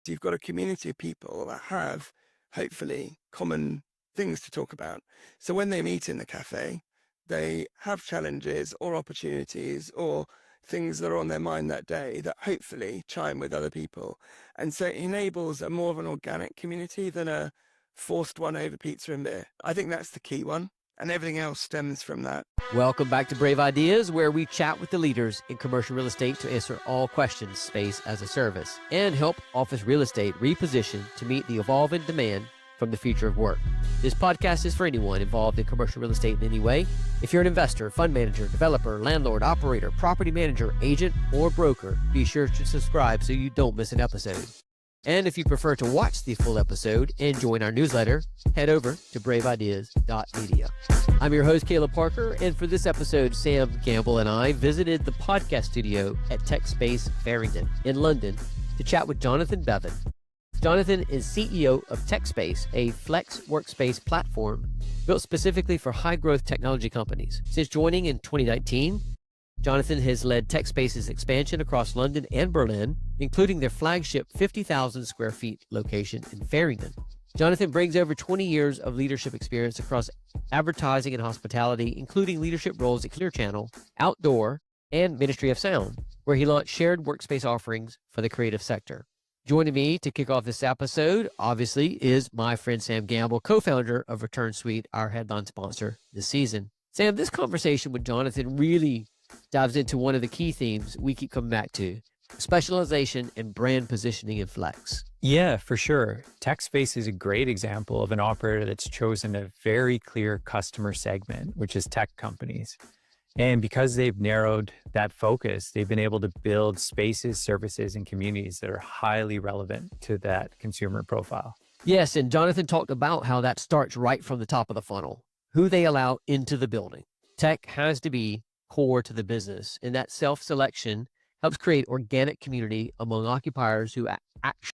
you've got a community of people that have, hopefully, common things to talk about. So when they meet in the cafe, they have challenges or opportunities or things that are on their mind that day that hopefully chime with other people. And so it enables a more of an organic community than a forced one over pizza and beer. I think that's the key one. And everything else stems from that. Welcome back to Brave Ideas, where we chat with the leaders in commercial real estate to answer all questions space as a service and help office real estate reposition to meet the evolving demand from the future of work. This podcast is for anyone involved in commercial real estate in any way. If you're an investor, fund manager, developer, landlord, operator, property manager, agent, or broker, be sure to subscribe so you don't miss an episode. And if you prefer to watch the full episode and join our newsletter, head over to braveideas.media. I'm your host, Caleb Parker, and for this episode, Sam Campbell and I visited the podcast studio at Techspace Farringdon in London to chat with Jonathan Bevan. Jonathan is CEO of Techspace, a flex workspace platform built specifically for high-growth technology companies. Since joining in 2019, Jonathan has led Techspace's expansion across London and Berlin, including their flagship 50,000 square feet location in Farringdon. Jonathan brings over 20 years of leadership experience across advertising and hospitality, including leadership roles at Clear Channel, Outdoor, and Ministry of Sound, where he launched shared workspace offerings for the creative sector. Joining me to kick off this episode, obviously, is my friend Sam Gamble, co-founder of Return Suite, our headline sponsor this season. Sam, this conversation with Jonathan really dives into one of the key themes we keep coming back to: specialization and brand positioning in flex. Yeah, for sure. Techspace is a great example of an operator that's chosen a very clear customer segment, which is tech companies. And because they've narrowed that focus, they've been able to build spaces, services, and communities that are highly relevant to that consumer profile. Yes, and Jonathan talked about how that starts right from the top of the funnel, who they allow into the building. Tech has to be core to the business, and that self-selection helps create organic community among occupiers who actually.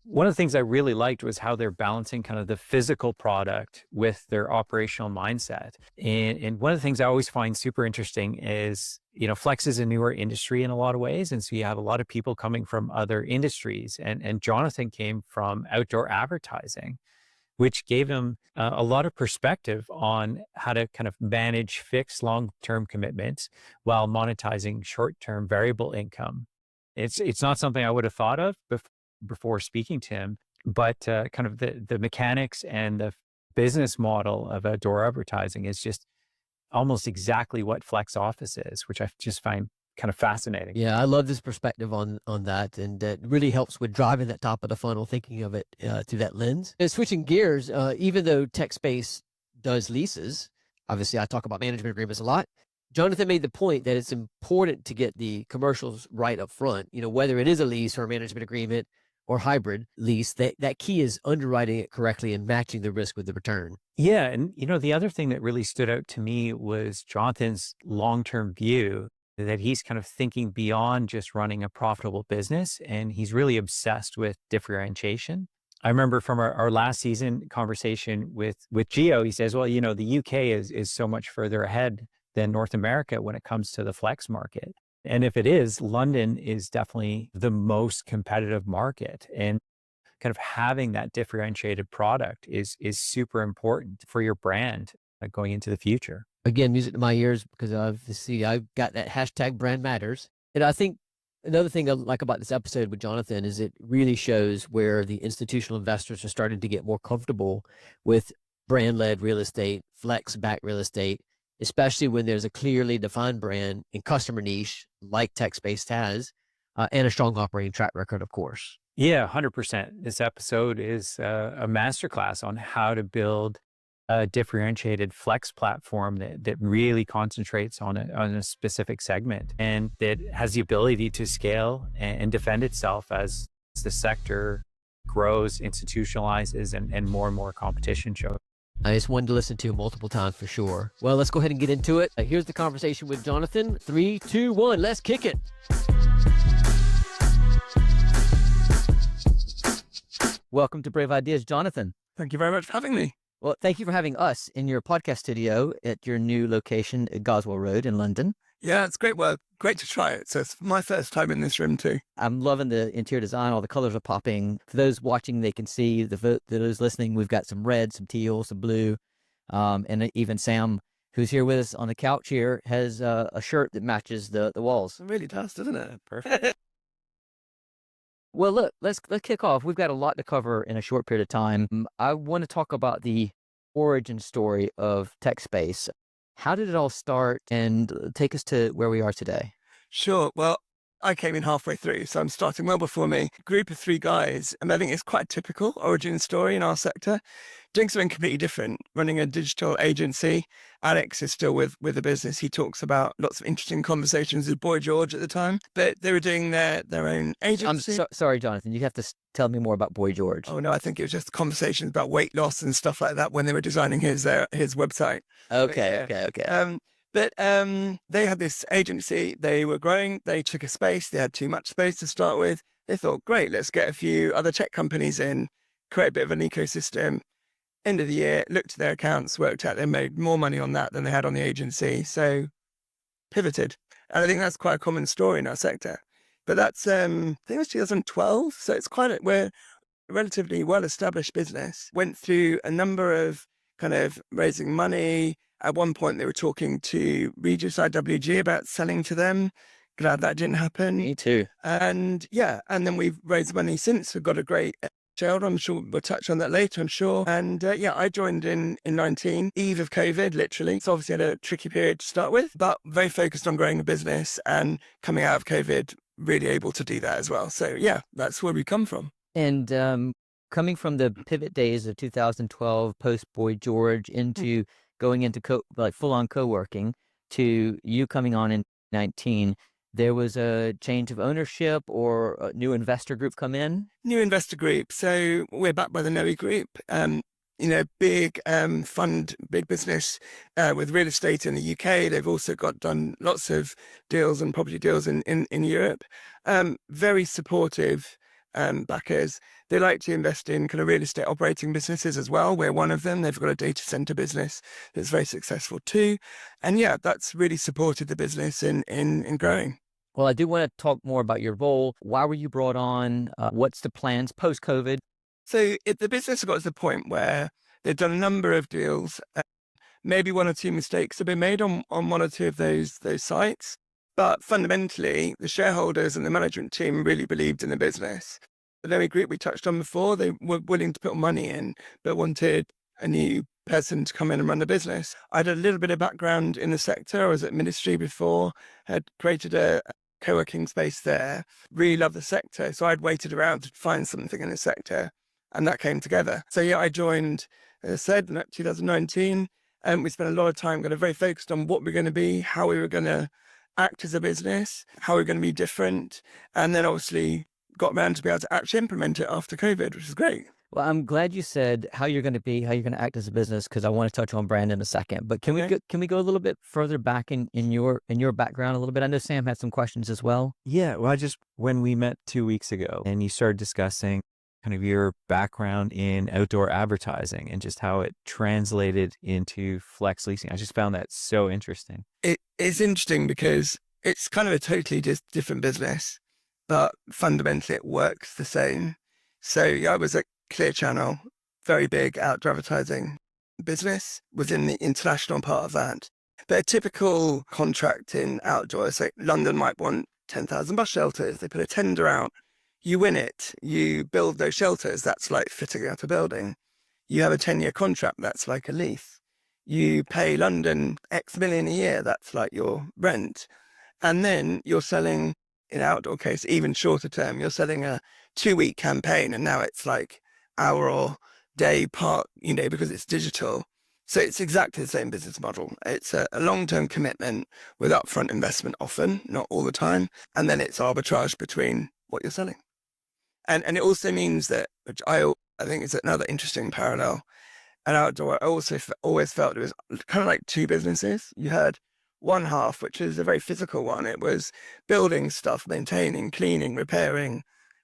One of the things I really liked was how they're balancing kind of the physical product with their operational mindset. And one of the things I always find super interesting is, flex is a newer industry in a lot of ways. And so you have a lot of people coming from other industries. And Jonathan came from outdoor advertising, which gave him a lot of perspective on how to kind of manage fixed long-term commitments while monetizing short-term variable income. It's not something I would have thought of before speaking to him, but kind of the mechanics and the business model of outdoor advertising is just almost exactly what Flex Office is, which I just find kind of fascinating. Yeah, I love this perspective on that, and that really helps with driving that top of the funnel, thinking of it through that lens. And switching gears, even though Techspace does leases, obviously I talk about management agreements a lot, Jonathan made the point that it's important to get the commercials right up front, whether it is a lease or a management agreement or hybrid lease, that key is underwriting it correctly and matching the risk with the return. Yeah, and the other thing that really stood out to me was Jonathan's long-term view, that he's kind of thinking beyond just running a profitable business, and he's really obsessed with differentiation. I remember from our last season conversation with Gio, he says, well, the UK is so much further ahead than North America when it comes to the flex market. And if it is, London is definitely the most competitive market. And kind of having that differentiated product is super important for your brand going into the future. Again, music to my ears, because I've got that hashtag brand matters. And I think another thing I like about this episode with Jonathan is it really shows where the institutional investors are starting to get more comfortable with brand-led real estate, flex-backed real estate, especially when there's a clearly defined brand and customer niche like Techspace has, and a strong operating track record, of course. Yeah, 100%. This episode is a masterclass on how to build a differentiated flex platform that really concentrates on a specific segment and that has the ability to scale and defend itself as the sector grows, institutionalizes, and more competition shows. It's one to listen to multiple times for sure. Well, let's go ahead and get into it. Here's the conversation with Jonathan. 3, 2, 1, let's kick it. Welcome to Brave Ideas, Jonathan. Thank you very much for having me. Well, thank you for having us in your podcast studio at your new location at Goswell Road in London. Yeah, it's great work. Great to try it. So it's my first time in this room too. I'm loving the interior design. All the colors are popping. For those watching, they can see. Those listening, we've got some red, some teal, some blue, and even Sam, who's here with us on the couch here, has a shirt that matches the walls. It really does, doesn't it? Perfect. Well, look, let's kick off. We've got a lot to cover in a short period of time. I want to talk about the origin story of Techspace. How did it all start, and take us to where we are today? Sure. Well, I came in halfway through, so I'm starting well before me. Group of 3 guys, and I think it's quite a typical origin story in our sector. Doing something completely different, running a digital agency. Alex is still with the business. He talks about lots of interesting conversations with Boy George at the time, but they were doing their own agency. I'm sorry, Jonathan. You have to tell me more about Boy George. Oh no, I think it was just conversations about weight loss and stuff like that when they were designing his website. Okay, Yeah. okay. But they had this agency. They were growing. They took a space. They had too much space to start with. They thought, great, let's get a few other tech companies in, create a bit of an ecosystem. End of the year, looked at their accounts, worked out they made more money on that than they had on the agency. So pivoted. And I think that's quite a common story in our sector. But that's, I think it was 2012. So it's we're a relatively well-established business. Went through a number of kind of raising money. At one point, they were talking to Regis IWG about selling to them. Glad that didn't happen. Me too. And yeah, and then we've raised money since. We've got a great shareholder. I'm sure we'll touch on that later, I'm sure. And yeah, I joined in 19, eve of COVID, literally. So obviously had a tricky period to start with, but very focused on growing the business and coming out of COVID, really able to do that as well. So yeah, that's where we come from. And coming from the pivot days of 2012, post Boy George, into going into full on co-working, to you coming on in 19, there was a change of ownership or a new investor group come in? New investor group. So we're backed by the Noe Group. Big fund, big business with real estate in the UK. They've also done lots of deals and property deals in Europe. Very supportive backers. They like to invest in kind of real estate operating businesses as well. We're one of them. They've got a data center business that's very successful too. And yeah, that's really supported the business in growing. Well, I do want to talk more about your role. Why were you brought on? What's the plans post-COVID? So the business got to the point where they've done a number of deals. Maybe 1 or 2 mistakes have been made on 1 or 2 of those sites. But fundamentally, the shareholders and the management team really believed in the business. The Noe Group we touched on before, they were willing to put money in, but wanted a new person to come in and run the business. I had a little bit of background in the sector. I was at Ministry before, had created a co-working space there, really loved the sector. So I'd waited around to find something in the sector, and that came together. So yeah, I joined, as I said, in 2019, and we spent a lot of time kind of very focused on what we're going to be, how we were going to act as a business, how we're going to be different, and then obviously got around to be able to actually implement it after COVID, which is great. Well, I'm glad you said how you're going to be, how you're going to act as a business, because I want to touch on brand in a second. But can we go a little bit further back in your background a little bit? I know Sam had some questions as well. Yeah, well, when we met 2 weeks ago and you started discussing kind of your background in outdoor advertising and just how it translated into flex leasing, I just found that so interesting. It's interesting because it's kind of a totally different business, but fundamentally it works the same. So yeah, I was at Clear Channel, very big outdoor advertising business, within the international part of that. But a typical contract in outdoors, like London might want 10,000 bus shelters. They put a tender out. You win it. You build those shelters. That's like fitting out a building. You have a 10-year contract. That's like a lease. You pay London X million a year. That's like your rent. And then you're selling, in outdoor case, even shorter term, you're selling a 2-week campaign. And now it's like hour or day part, because it's digital. So it's exactly the same business model. It's a long-term commitment with upfront investment often, not all the time. And then it's arbitrage between what you're selling. And it also means that, which I think is another interesting parallel, at outdoor, I also always felt it was kind of like 2 businesses. You had one half, which is a very physical one. It was building stuff, maintaining, cleaning, repairing,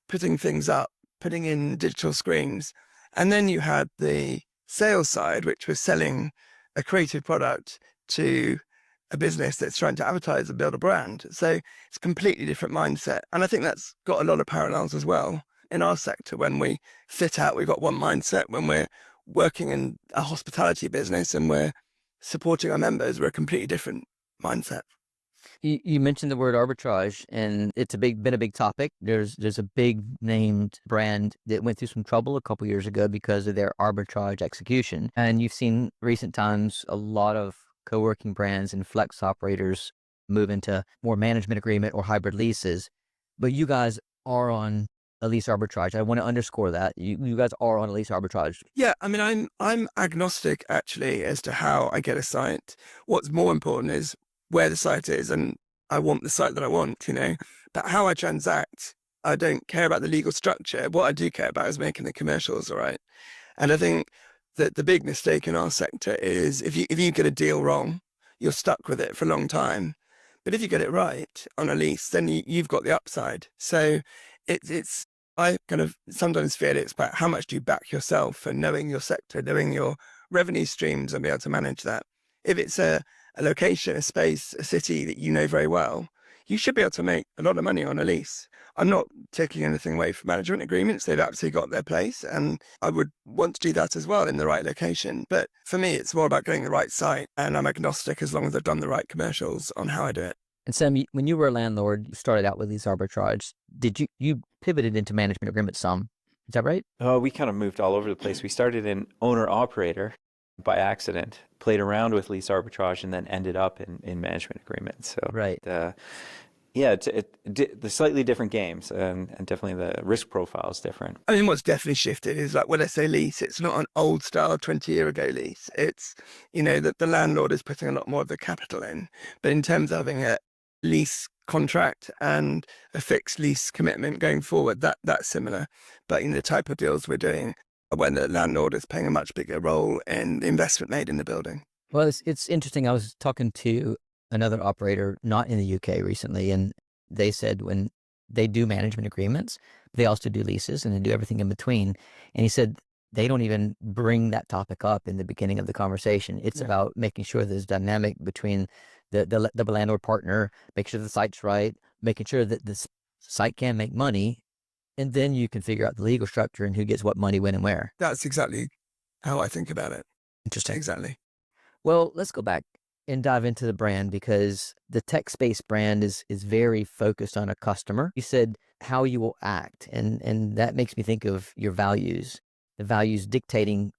putting things up, putting in digital screens. And then you had the sales side, which was selling a creative product to a business that's trying to advertise and build a brand. So it's a completely different mindset. And I think that's got a lot of parallels as well in our sector. When we fit out, we've got one mindset. When we're working in a hospitality business and we're supporting our members, we're a completely different mindset. You mentioned the word arbitrage, and it's been a big topic. There's a big named brand that went through some trouble a couple years ago because of their arbitrage execution. And you've seen recent times a lot of co-working brands and flex operators move into more management agreement or hybrid leases. But you guys are on a lease arbitrage. I want to underscore that you guys are on a lease arbitrage. Yeah, I mean, I'm agnostic actually as to how I get a site. What's more important is where the site is, and I want the site that I want, you know. But how I transact, I don't care about the legal structure. What I do care about is making the commercials all right. And I think that the big mistake in our sector is if you get a deal wrong, you're stuck with it for a long time. But if you get it right on a lease, then you've got the upside. So it's I kind of sometimes feel it's about how much do you back yourself and knowing your sector, knowing your revenue streams and be able to manage that. If it's a location, a space, a city that you know very well, you should be able to make a lot of money on a lease. I'm not taking anything away from management agreements. They've absolutely got their place, and I would want to do that as well in the right location. But for me, it's more about getting the right site, and I'm agnostic as long as I've done the right commercials on how I do it. And Sam, when you were a landlord, you started out with these arbitrage. Did you pivoted into management agreements some? Is that right? We kind of moved all over the place. We started in owner operator by accident, played around with lease arbitrage, and then ended up in management agreements. So Right. yeah, the slightly different games, and definitely the risk profile is different. I mean, what's definitely shifted is like when I say lease, it's not an old style 20-year ago lease. It's, you know, that the landlord is putting a lot more of the capital in. But in terms of having a lease contract and a fixed lease commitment going forward, that's similar. But in the type of deals we're doing, when the landlord is playing a much bigger role in the investment made in the building. Well, it's interesting. I was talking to another operator, not in the UK recently, and they said when they do management agreements, they also do leases and they do everything in between. And he said they don't even bring that topic up in the beginning of the conversation. It's about making sure there's dynamic between the landlord partner, make sure the site's right, making sure that this site can make money, and then you can figure out the legal structure and who gets what money, when, and where. That's exactly how I think about it. Interesting. Exactly. Well, let's go back and dive into the brand, because the Techspace brand is very focused on a customer. You said how you will act, and that makes me think of your values, the values dictating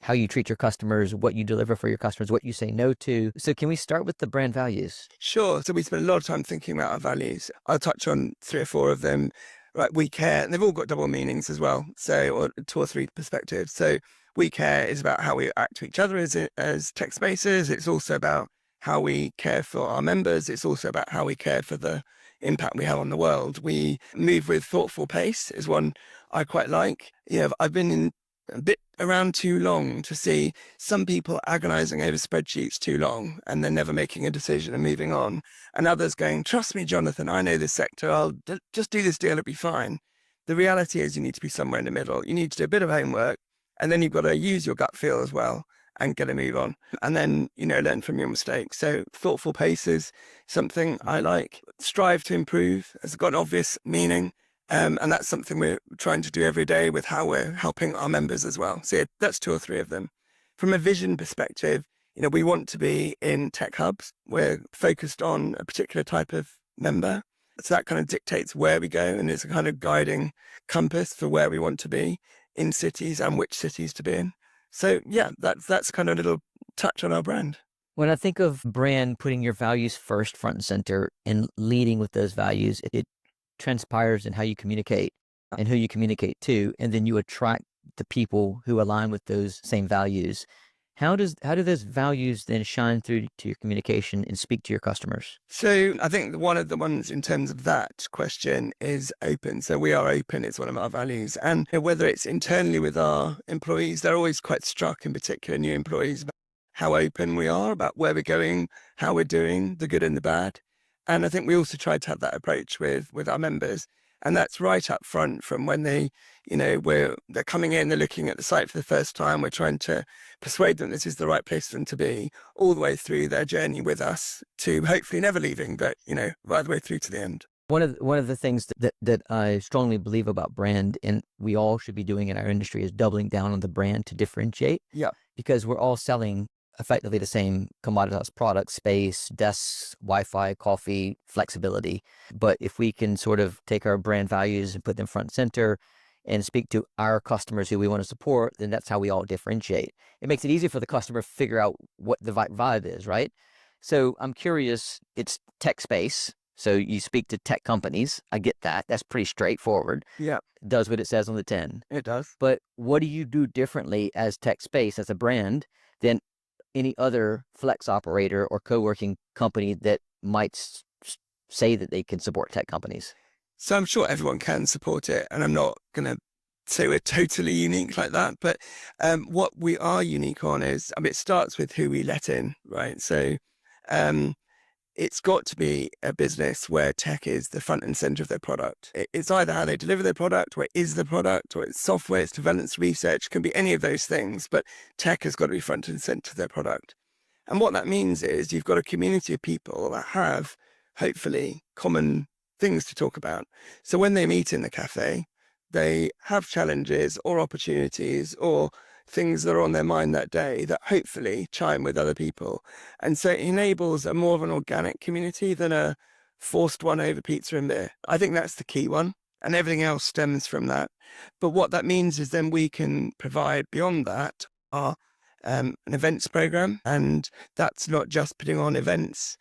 how you treat your customers, what you deliver for your customers, what you say no to. So can we start with the brand values? Sure. So we spend a lot of time thinking about our values. I'll touch on 3 or 4 of them. Right, we care, and they've all got double meanings as well. So, or 2 or 3 perspectives. So we care is about how we act to each other as tech spaces. It's also about how we care for our members. It's also about how we care for the impact we have on the world. We move with thoughtful pace is one I quite like. Yeah, I've been in a bit around too long to see some people agonizing over spreadsheets too long and then never making a decision and moving on, and others going, trust me, Jonathan, I know this sector, I'll just do this deal, it'll be fine. The reality is you need to be somewhere in the middle. You need to do a bit of homework, and then you've got to use your gut feel as well and get a move on, and then, you know, learn from your mistakes. So thoughtful pace is something I like. Strive to improve has got an obvious meaning. And that's something we're trying to do every day with how we're helping our members as well. So yeah, that's 2 or 3 of them. From a vision perspective, you know, we want to be in tech hubs. We're focused on a particular type of member. So that kind of dictates where we go, and it's a kind of guiding compass for where we want to be in cities and which cities to be in. So yeah, that's kind of a little touch on our brand. When I think of brand, putting your values first, front and center, and leading with those values, it transpires in how you communicate and who you communicate to, and then you attract the people who align with those same values. How do those values then shine through to your communication and speak to your customers? So I think one of the ones in terms of that question is open. So we are open. It's one of our values. And whether it's internally with our employees, they're always quite struck, in particular new employees, about how open we are about where we're going, how we're doing, the good and the bad. And I think we also try to have that approach with our members. And that's right up front from when they're coming in, they're looking at the site for the first time. We're trying to persuade them this is the right place for them to be, all the way through their journey with us to hopefully never leaving, but, right the way through to the end. One of the things that I strongly believe about brand, and we all should be doing in our industry, is doubling down on the brand to differentiate. Yeah. Because we're all selling effectively the same commoditized products: space, desks, Wi-Fi, coffee, flexibility. But if we can sort of take our brand values and put them front and center and speak to our customers who we want to support, then that's how we all differentiate. It makes it easier for the customer to figure out what the vibe is, right? So I'm curious, it's Techspace. So you speak to tech companies. I get that. That's pretty straightforward. Yeah, It does what it says on the tin. it does. But what do you do differently as Techspace, as a brand, than any other flex operator or co-working company that might say that they can support tech companies? So I'm sure everyone can support it, and I'm not going to say we're totally unique like that. But what we are unique on is, it starts with who we let in, right? So it's got to be a business where tech is the front and center of their product. It's either how they deliver their product, or it is the product, or it's software, it's development, research, can be any of those things, but tech has got to be front and center of their product. And what that means is you've got a community of people that have, hopefully, common things to talk about. So when they meet in the cafe, they have challenges or opportunities or things that are on their mind that day that hopefully chime with other people. And so it enables a more of an organic community than a forced one over pizza and beer. I think that's the key one, and everything else stems from that. But what that means is then we can provide beyond that our an events program, and that's not just putting on events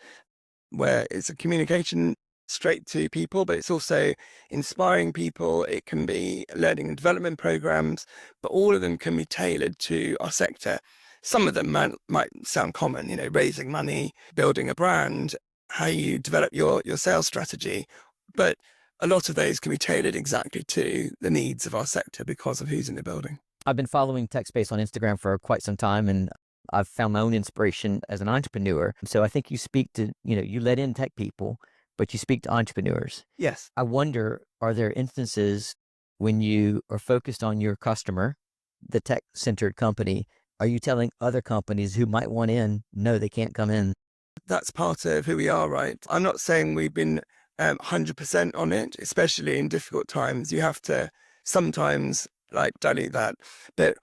where it's a communication straight to people, but it's also inspiring people. It can be learning and development programs, but all of them can be tailored to our sector. Some of them might sound common, raising money, building a brand, how you develop your sales strategy. But a lot of those can be tailored exactly to the needs of our sector because of who's in the building. I've been following Techspace on Instagram for quite some time, and I've found my own inspiration as an entrepreneur. So I think you speak to, you let in tech people, but you speak to entrepreneurs. Yes. I wonder, are there instances when you are focused on your customer, the tech-centered company, are you telling other companies who might want in, no, they can't come in? That's part of who we are, right? I'm not saying we've been 100% on it, especially in difficult times. You have to sometimes dilute that. But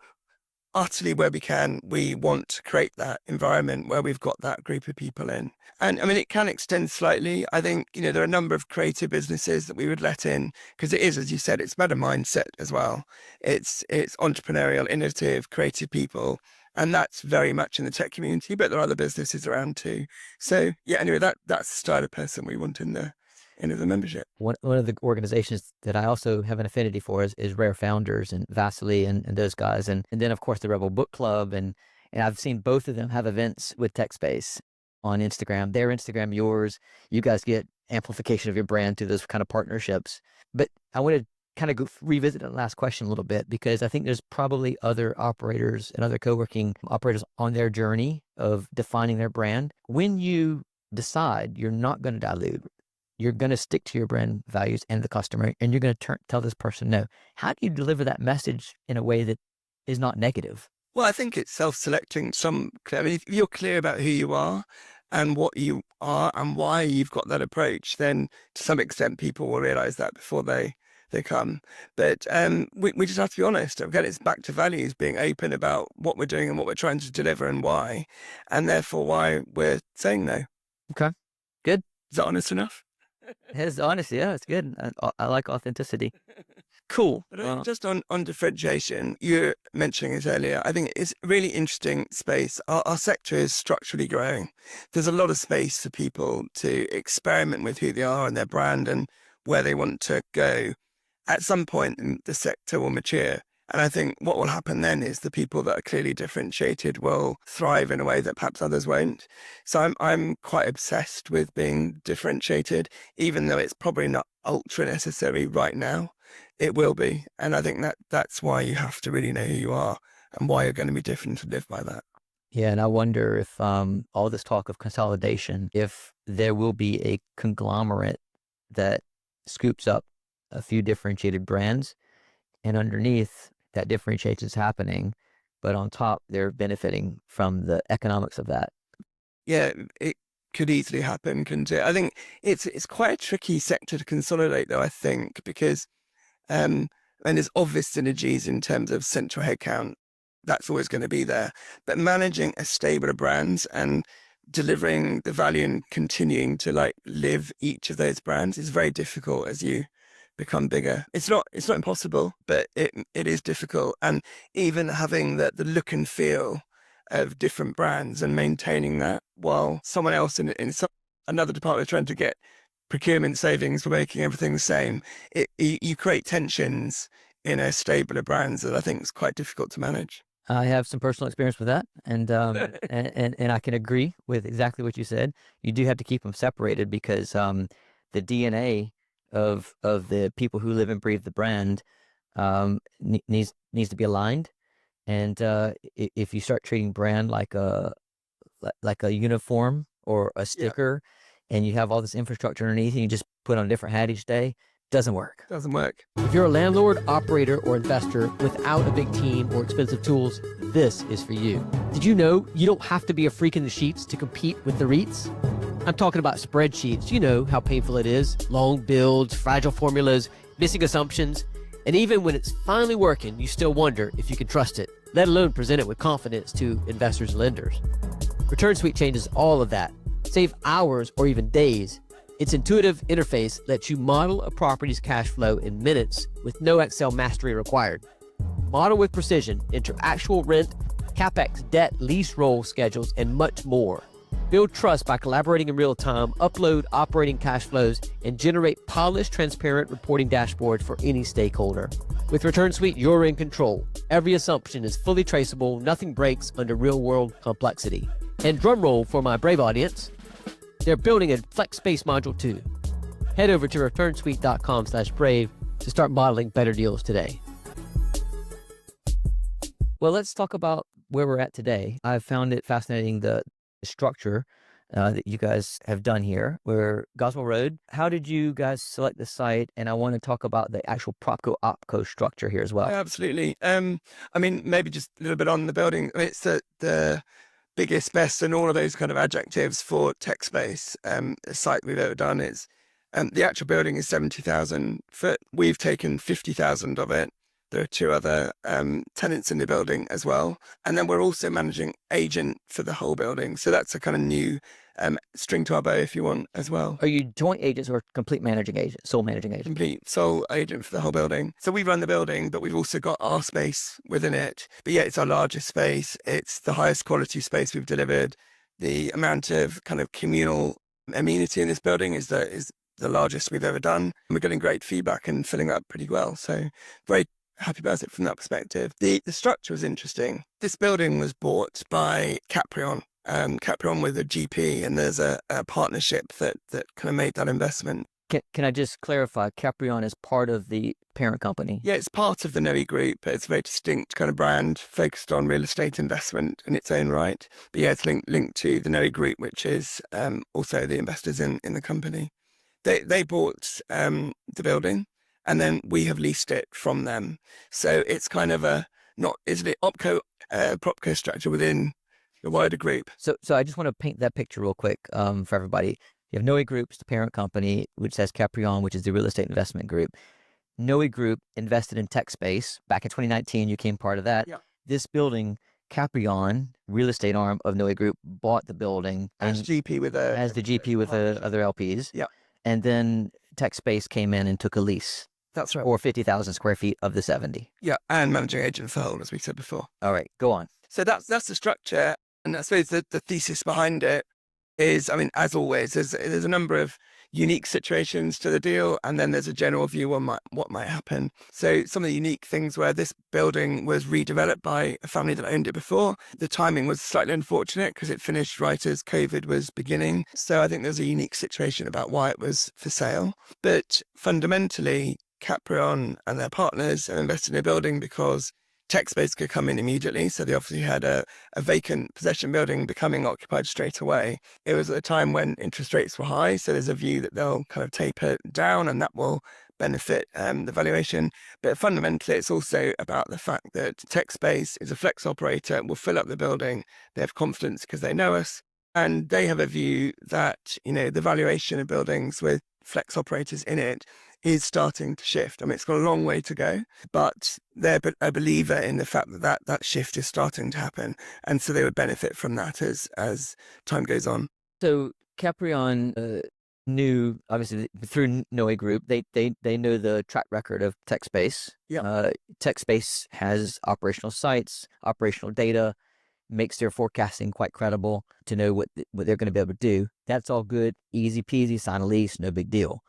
utterly where we can, we want to create that environment where we've got that group of people in. And it can extend slightly. I think, there are a number of creative businesses that we would let in, because it is, as you said, it's about a mindset as well. It's entrepreneurial, innovative, creative people. And that's very much in the tech community, but there are other businesses around too. So yeah, anyway, that's the style of person we want in the membership. One of the organizations that I also have an affinity for is Rare Founders and Vasily and those guys. And then, of course, the Rebel Book Club. And I've seen both of them have events with Techspace on Instagram. Their Instagram, yours. You guys get amplification of your brand through those kind of partnerships. But I want to kind of revisit that last question a little bit, because I think there's probably other operators and other co-working operators on their journey of defining their brand. When you decide you're not going to dilute, you're going to stick to your brand values and the customer, and you're going to tell this person no. How do you deliver that message in a way that is not negative? Well, I think it's self-selecting. If you're clear about who you are and what you are and why you've got that approach, then to some extent people will realize that before they come. But we just have to be honest. Again, it's back to values, being open about what we're doing and what we're trying to deliver and why, and therefore why we're saying no. Okay, good. Is that honest enough? It's honest, yeah, it's good. I like authenticity. Cool. But just on differentiation, you were mentioning it earlier. I think it's a really interesting space. Our sector is structurally growing. There's a lot of space for people to experiment with who they are and their brand and where they want to go. At some point, the sector will mature. And I think what will happen then is the people that are clearly differentiated will thrive in a way that perhaps others won't. So I'm quite obsessed with being differentiated, even though it's probably not ultra necessary right now. It will be. And I think that's why you have to really know who you are and why you're going to be different to live by that. Yeah, and I wonder if all this talk of consolidation, if there will be a conglomerate that scoops up a few differentiated brands, and underneath that differentiation is happening, but on top they're benefiting from the economics of that. Yeah, it could easily happen, couldn't it? I think it's quite a tricky sector to consolidate, though, I think, because and there's obvious synergies in terms of central headcount. That's always going to be there. But managing a stable of brands and delivering the value and continuing to like live each of those brands is very difficult as you become bigger. It's not impossible, but it is difficult. And even having the look and feel of different brands and maintaining that while someone else in another department is trying to get procurement savings for making everything the same, you create tensions in a stable of brands that I think is quite difficult to manage. I have some personal experience with that, and and I can agree with exactly what you said. You do have to keep them separated because the DNA of the people who live and breathe the brand needs to be aligned. And if you start treating brand like a uniform or a Yeah, sticker, and you have all this infrastructure underneath, and you just put on a different hat each day, doesn't work. doesn't work. If you're a landlord, operator, or investor without a big team or expensive tools, this is for you. Did you know you don't have to be a freak in the sheets to compete with the REITs? I'm talking about spreadsheets. You know how painful it is. Long builds, fragile formulas, missing assumptions. And even when it's finally working, you still wonder if you can trust it, let alone present it with confidence to investors and lenders. Return Suite changes all of that. Save hours or even days. Its intuitive interface lets you model a property's cash flow in minutes with no Excel mastery required. Model with precision, enter actual rent, CapEx, debt, lease roll schedules, and much more. Build trust by collaborating in real time, upload operating cash flows, and generate polished, transparent reporting dashboards for any stakeholder. With Return Suite, you're in control. Every assumption is fully traceable, nothing breaks under real-world complexity. And drum roll for my brave audience, they're building a Techspace module too. Head over to returnsuite.com/brave to start modeling better deals today. Well, let's talk about where we're at today. I've found it fascinating, the structure that you guys have done here. We're Goswell Road. How did you guys select the site? And I want to talk about the actual PropCo-OpCo structure here as well. Absolutely. I mean, maybe just a little bit on the building. I mean, it's the biggest, best, and all of those kind of adjectives for Techspace. A site we've ever done is the actual building is 70,000 foot. We've taken 50,000 of it. There are two other tenants in the building as well. And then we're also managing agent for the whole building. So that's a kind of new string to our bow, if you want, as well. Are you joint agents or complete managing agent, sole managing agent? Complete sole agent for the whole building. So we run the building, but we've also got our space within it. But yeah, it's our largest space. It's the highest quality space we've delivered. The amount of kind of communal amenity in this building is the largest we've ever done. And we're getting great feedback and filling up pretty well. So very happy about it from that perspective. The structure was interesting. This building was bought by Caprion. Caprion with a GP, and there's a partnership that kind of made that investment. Can I just clarify? Caprion is part of the parent company. Yeah, it's part of the Noe Group. It's a very distinct kind of brand focused on real estate investment in its own right. But yeah, it's linked to the Noe Group, which is also the investors in the company. They bought the building, and then we have leased it from them. So it's kind of isn't it PropCo structure within the wider group. So I just want to paint that picture real quick for everybody. You have Noe Group, the parent company, which says Caprion, which is the real estate investment group. Noe Group invested in Techspace back in 2019. You became part of that. Yeah. This building, Caprion, real estate arm of Noe Group, bought the building As the GP with other LPs. Yeah. And then Techspace came in and took a lease. That's right. Or 50,000 square feet of the 70. Yeah, and managing agent for whole, as we said before. All right, go on. So that's the structure, and I suppose the thesis behind it is, I mean, as always, there's a number of unique situations to the deal, and then there's a general view on what might happen. So some of the unique things were this building was redeveloped by a family that owned it before. The timing was slightly unfortunate because it finished right as COVID was beginning. So I think there's a unique situation about why it was for sale. But fundamentally, Caprion and their partners have invested in a building because Techspace could come in immediately. So they obviously had a vacant possession building becoming occupied straight away. It was at a time when interest rates were high. So there's a view that they'll kind of taper down, and that will benefit the valuation. But fundamentally, it's also about the fact that Techspace is a flex operator, will fill up the building. They have confidence because they know us. And they have a view that, the valuation of buildings with flex operators in it is starting to shift. I mean, it's got a long way to go, but they're a believer in the fact that shift is starting to happen. And so they would benefit from that as time goes on. So Caprion knew, obviously through Noe Group, they know the track record of Techspace. Yeah. Techspace has operational sites, operational data, makes their forecasting quite credible to know what they're going to be able to do. That's all good, easy peasy, sign a lease, no big deal.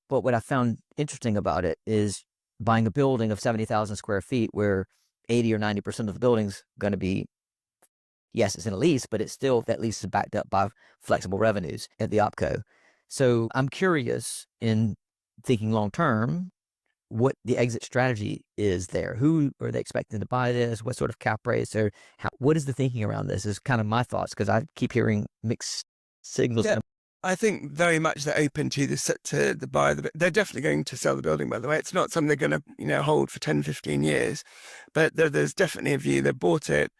But what I found interesting about it is buying a building of 70,000 square feet where 80 or 90% of the building's going to be, yes, it's in a lease, but it's still, that lease is backed up by flexible revenues at the OpCo. So I'm curious, in thinking long term, what the exit strategy is there. Who are they expecting to buy this? What sort of cap rates? Or what is the thinking around this is kind of my thoughts, because I keep hearing mixed signals. Yeah. I think very much they're open to the buy. They're definitely going to sell the building, by the way. It's not something they're going to, hold for 10, 15 years. But there's definitely a view. They bought it.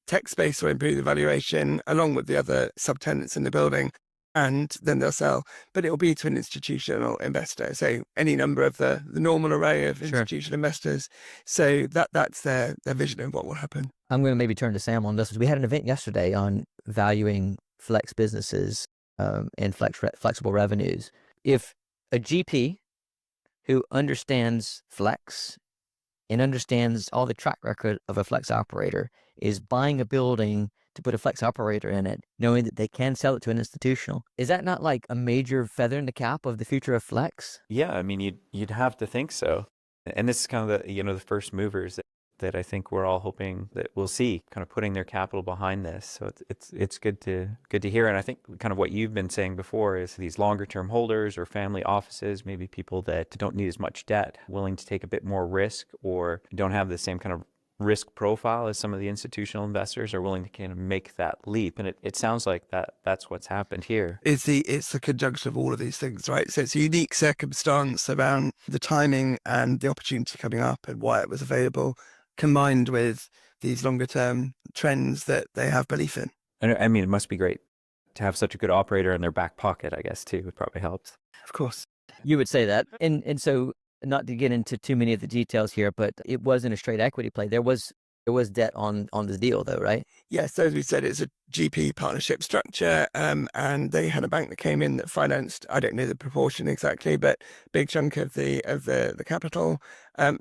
Techspace will improve the valuation along with the other subtenants in the building, and then they'll sell. But it will be to an institutional investor. So any number of the normal array of institutional investors. So that's their vision of what will happen. I'm going to maybe turn to Sam on this. We had an event yesterday on valuing flex businesses and flexible revenues. If a GP who understands flex and understands all the track record of a flex operator is buying a building to put a flex operator in it, knowing that they can sell it to an institutional, is that not like a major feather in the cap of the future of flex? Yeah, I mean, you'd have to think so. And this is kind of the first movers that I think we're all hoping that we'll see kind of putting their capital behind this. So it's good to hear. And I think kind of what you've been saying before is these longer term holders or family offices, maybe people that don't need as much debt, willing to take a bit more risk or don't have the same kind of risk profile as some of the institutional investors, are willing to kind of make that leap. And it sounds like that's what's happened here. It's the conjunction of all of these things, right? So it's a unique circumstance around the timing and the opportunity coming up and why it was available, combined with these longer term trends that they have belief in. And I mean, it must be great to have such a good operator in their back pocket, I guess, too. It probably helps. Of course. You would say that. And so, not to get into too many of the details here, but it wasn't a straight equity play. There was debt on the deal, though, right? Yes, so as we said, it's a GP partnership structure, and they had a bank that came in that financed, I don't know the proportion exactly, but big chunk of the capital.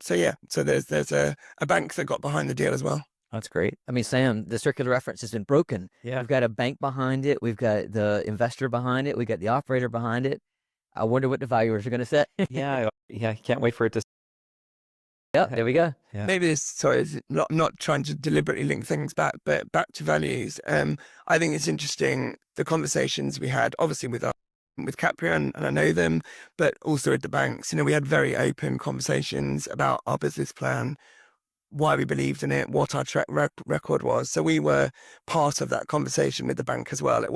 So there's a bank that got behind the deal as well. That's great. I mean, Sam, the circular reference has been broken. Yeah. We've got a bank behind it. We've got the investor behind it. We got the operator behind it. I wonder what the valuers are going to say. Yeah. Can't wait for it to. Yeah, there we go. Yeah. Maybe is not trying to deliberately link things back, but back to values. I think it's interesting the conversations we had, obviously with Caprion, and I know them, but also at the banks. We had very open conversations about our business plan, why we believed in it, what our track record was. So we were part of that conversation with the bank as well.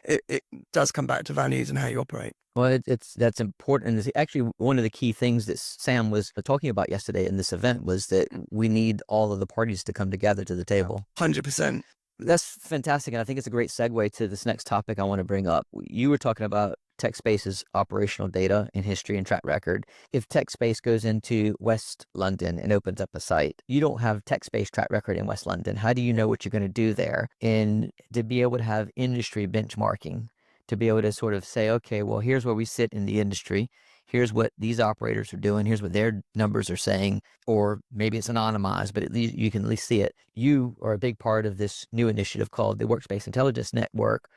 It does come back to values and how you operate. Well, that's important. And it's actually one of the key things that Sam was talking about yesterday in this event was that we need all of the parties to come together to the table. 100%. That's fantastic. And I think it's a great segue to this next topic I want to bring up. You were talking about Techspace's operational data and history and track record. If Techspace goes into West London and opens up a site, you don't have Techspace track record in West London. How do you know what you're going to do there? And to be able to have industry benchmarking, to be able to sort of say, okay, well, here's where we sit in the industry. Here's what these operators are doing. Here's what their numbers are saying. Or maybe it's anonymized, but at least you can at least see it. You are a big part of this new initiative called the Workspace Intelligence Network,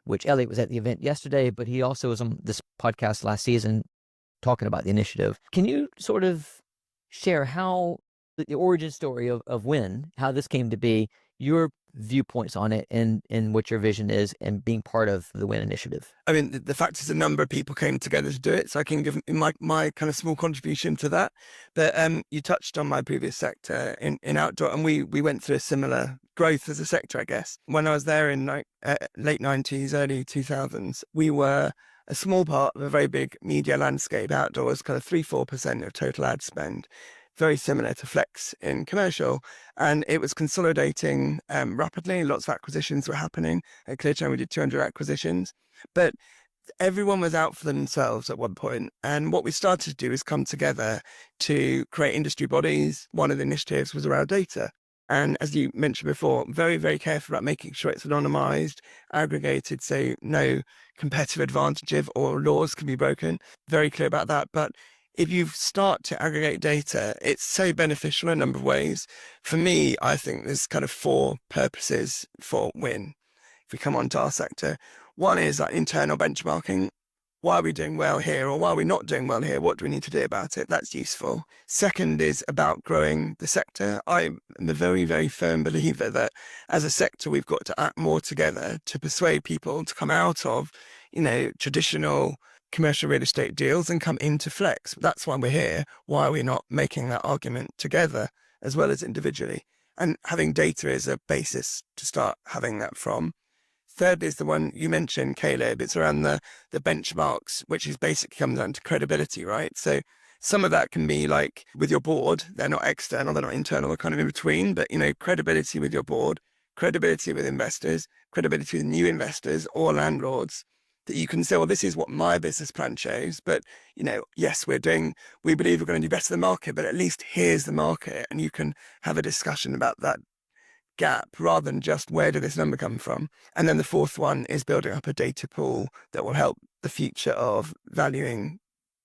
which Elliot was at the event yesterday, but he also was on this podcast last season talking about the initiative. Can you sort of share how the origin story of WIN, how this came to be, your viewpoints on it and what your vision is and being part of the WIN initiative? I mean, the fact is a number of people came together to do it, so I can give my kind of small contribution to that. But you touched on my previous sector in outdoor, and we went through a similar growth as a sector, I guess. When I was there in late 90s, early 2000s, we were a small part of a very big media landscape outdoors, kind of 3-4% of total ad spend, very similar to Flex in commercial. And it was consolidating rapidly. Lots of acquisitions were happening. At Clear Channel, we did 200 acquisitions. But everyone was out for themselves at one point. And what we started to do is come together to create industry bodies. One of the initiatives was around data. And as you mentioned before, very, very careful about making sure it's anonymized, aggregated, so no competitive advantage or laws can be broken. Very clear about that. But if you start to aggregate data, it's so beneficial in a number of ways. For me, I think there's kind of 4 purposes for Win. If we come on to our sector, one is like internal benchmarking. Why are we doing well here, or why are we not doing well here? What do we need to do about it? That's useful. Second is about growing the sector. I'm a very, very firm believer that as a sector, we've got to act more together to persuade people to come out of, traditional commercial real estate deals and come into Flex. That's why we're here. Why are we not making that argument together as well as individually? And having data is a basis to start having that from. Third is the one you mentioned, Caleb. It's around the benchmarks, which is basically comes down to credibility, right? So some of that can be like with your board. They're not external, they're not internal, they're kind of in between. But, credibility with your board, credibility with investors, credibility with new investors or landlords, that you can say, well, this is what my business plan shows. But, yes, we believe we're going to do better than the market, but at least here's the market. And you can have a discussion about that gap rather than just where did this number come from. And then the fourth one is building up a data pool that will help the future of valuing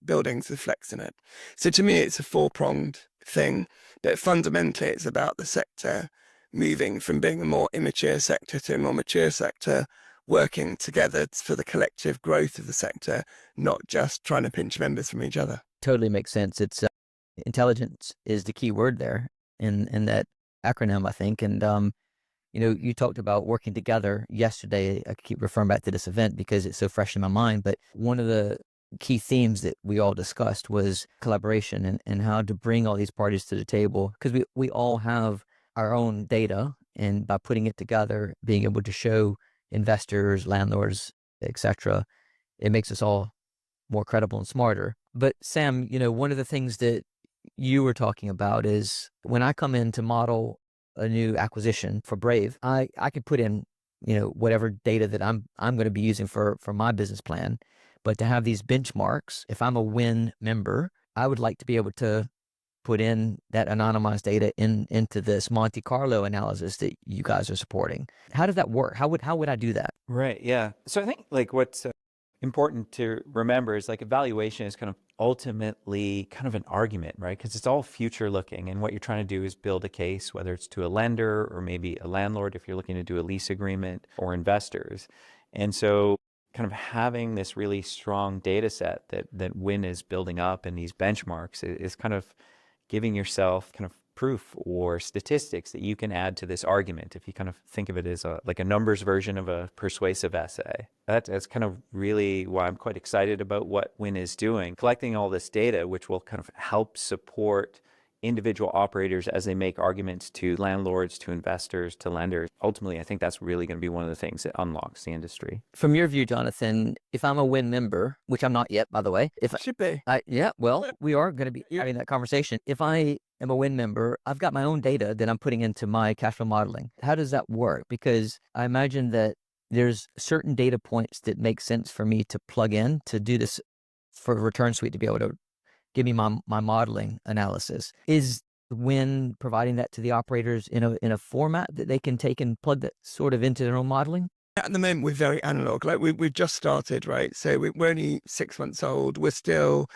buildings with Flex in it. So to me, it's a 4-pronged thing, but fundamentally it's about the sector moving from being a more immature sector to a more mature sector, working together for the collective growth of the sector, not just trying to pinch members from each other. Totally makes sense. It's intelligence is the key word there in that acronym, I think. And, you talked about working together yesterday. I keep referring back to this event because it's so fresh in my mind. But one of the key themes that we all discussed was collaboration and how to bring all these parties to the table, because we all have our own data. And by putting it together, being able to show investors, landlords, etc., it makes us all more credible and smarter. But Sam, one of the things that you were talking about is when I come in to model a new acquisition for Brave, I could put in, whatever data that I'm going to be using for my business plan. But to have these benchmarks, if I'm a Win member, I would like to be able to put in that anonymized data into this Monte Carlo analysis that you guys are supporting. How does that work? How would I do that? Right. Yeah. So I think like what's important to remember is like evaluation is kind of ultimately kind of an argument, right? Because it's all future looking, and what you're trying to do is build a case, whether it's to a lender or maybe a landlord if you're looking to do a lease agreement, or investors. And so kind of having this really strong data set that Win is building up and these benchmarks is kind of giving yourself kind of proof or statistics that you can add to this argument, if you kind of think of it as like a numbers version of a persuasive essay. That's kind of really why I'm quite excited about what Win is doing, collecting all this data, which will kind of help support individual operators as they make arguments to landlords, to investors, to lenders. Ultimately, I think that's really going to be one of the things that unlocks the industry. From your view, Jonathan, if I'm a Win member, which I'm not yet, by the way, Should be. We are going to be having that conversation. If I am a Win member, I've got my own data that I'm putting into my cash flow modeling. How does that work? Because I imagine that there's certain data points that make sense for me to plug in to do this for Return Suite to be able to give me my modeling analysis. Is Win providing that to the operators in a format that they can take and plug that sort of into their own modeling? At the moment, we're very analog. Like we've just started, right? So we're only 6 months old. We're still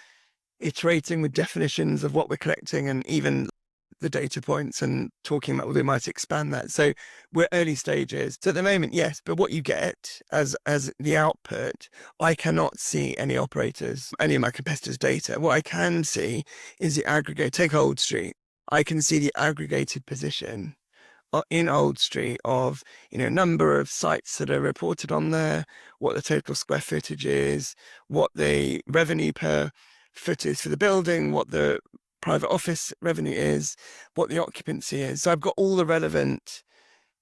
iterating with definitions of what we're collecting and even the data points and talking about whether we might expand that. So we're early stages. So at the moment, yes, but what you get as the output, I cannot see any operators, any of my competitors' data. What I can see is the aggregate. Take Old Street. I can see the aggregated position in Old Street of, number of sites that are reported on there, what the total square footage is, what the revenue per foot is for the building, what the private office revenue is, what the occupancy is. So I've got all the relevant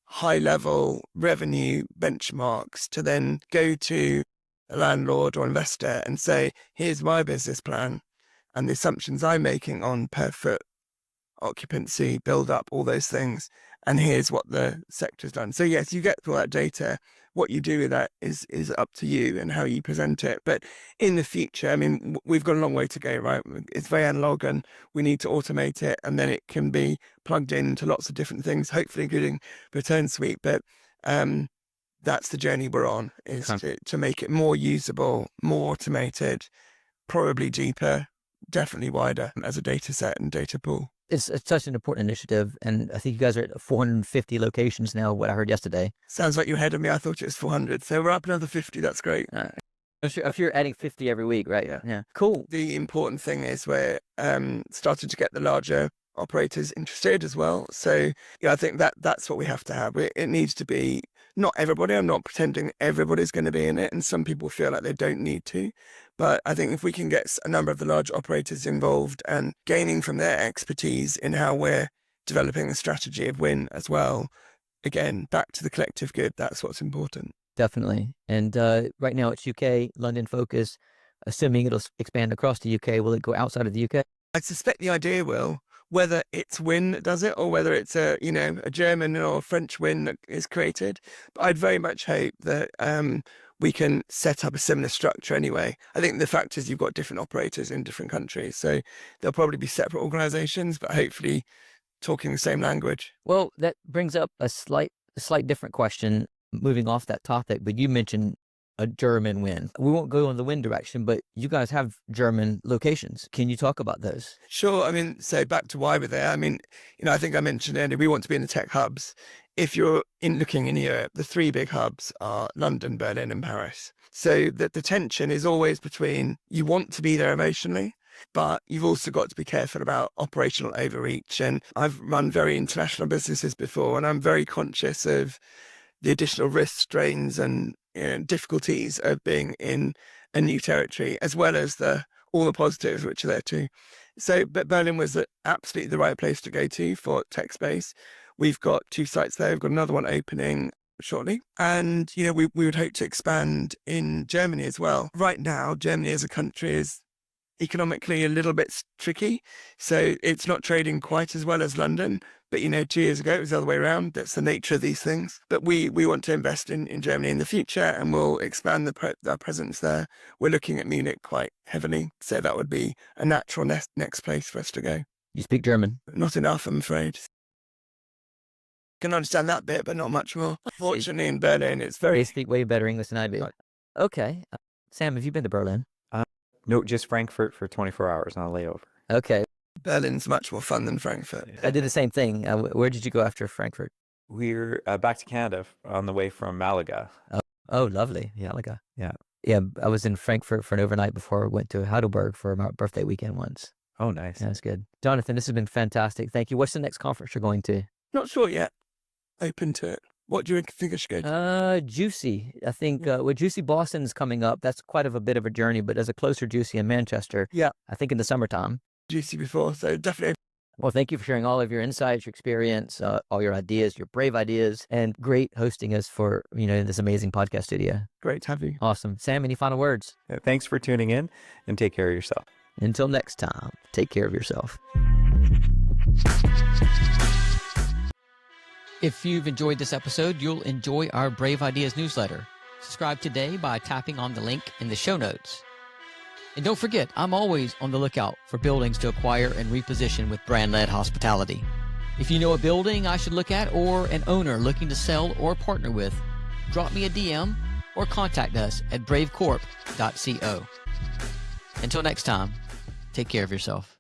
high level revenue benchmarks to then go to a landlord or investor and say, here's my business plan and the assumptions I'm making on per foot occupancy, build up, all those things. And here's what the sector's done. So yes, you get all that data. What you do with that is up to you and how you present it. But in the future, I mean, we've got a long way to go, right? It's very analog and we need to automate it, and then it can be plugged into lots of different things, hopefully including return suite. But that's the journey we're on, is to make it more usable, more automated, probably cheaper, definitely wider as a data set and data pool. It's such an important initiative, and I think you guys are at 450 locations now, what I heard yesterday. Sounds like you're ahead of me. I thought it was 400. So we're up another 50. That's great. If you're adding 50 every week, right? Yeah. Cool. The important thing is we're starting to get the larger operators interested as well. So yeah, I think that's what we have to have. It needs to be not everybody. I'm not pretending everybody's going to be in it, and some people feel like they don't need to. But I think if we can get a number of the large operators involved and gaining from their expertise in how we're developing the strategy of win as well, again, back to the collective good, that's what's important. Definitely. And right now it's UK, London focus. Assuming it'll expand across the UK, will it go outside of the UK? I suspect the idea will, whether it's Win that does it or whether it's a German or French Win that is created. But I'd very much hope that we can set up a similar structure anyway. I think the fact is you've got different operators in different countries, so there'll probably be separate organizations, but hopefully talking the same language. Well, that brings up a slight different question, moving off that topic, but you mentioned a German Win. We won't go in the Win direction, but you guys have German locations. Can you talk about those? Sure. I mean, so back to why we're there. I mean, I think I mentioned earlier, we want to be in the tech hubs. If you're looking in Europe, the three big hubs are London, Berlin, and Paris. So the tension is always between, you want to be there emotionally, but you've also got to be careful about operational overreach. And I've run very international businesses before, and I'm very conscious of the additional risks, strains, and difficulties of being in a new territory, as well as all the positives which are there too. So, but Berlin was absolutely the right place to go to for Techspace. We've got 2 sites there. We've got another one opening shortly. And, we would hope to expand in Germany as well. Right now, Germany as a country is economically a little bit tricky. So it's not trading quite as well as London. But, 2 years ago, it was the other way around. That's the nature of these things. But we want to invest in Germany in the future, and we'll expand our presence there. We're looking at Munich quite heavily. So that would be a natural next place for us to go. You speak German? Not enough, I'm afraid. Can understand that bit, but not much more. Fortunately, in Berlin, it's very... They speak way better English than I do. Okay. Sam, have you been to Berlin? No, just Frankfurt for 24 hours on a layover. Okay. Berlin's much more fun than Frankfurt. I did the same thing. Where did you go after Frankfurt? We're back to Canada on the way from Malaga. Oh, lovely. Malaga. Yeah. Yeah, I was in Frankfurt for an overnight before I went to Heidelberg for my birthday weekend once. Oh, nice. Yeah, that's good. Jonathan, this has been fantastic. Thank you. What's the next conference you're going to? Not sure yet. Open to it. What do you think I should go to? Juicy. I think with Juicy Boston's coming up, that's quite a bit of a journey, but there's a closer Juicy in Manchester. Yeah. I think in the summertime. Juicy before, so definitely. Well, thank you for sharing all of your insights, your experience, all your ideas, your brave ideas, and great hosting us for, this amazing podcast studio. Great to have you. Awesome. Sam, any final words? Thanks for tuning in, and take care of yourself. Until next time, take care of yourself. If you've enjoyed this episode, you'll enjoy our Brave Ideas newsletter. Subscribe today by tapping on the link in the show notes. And don't forget, I'm always on the lookout for buildings to acquire and reposition with brand-led hospitality. If you know a building I should look at or an owner looking to sell or partner with, drop me a DM or contact us at bravecorp.co. Until next time, take care of yourself.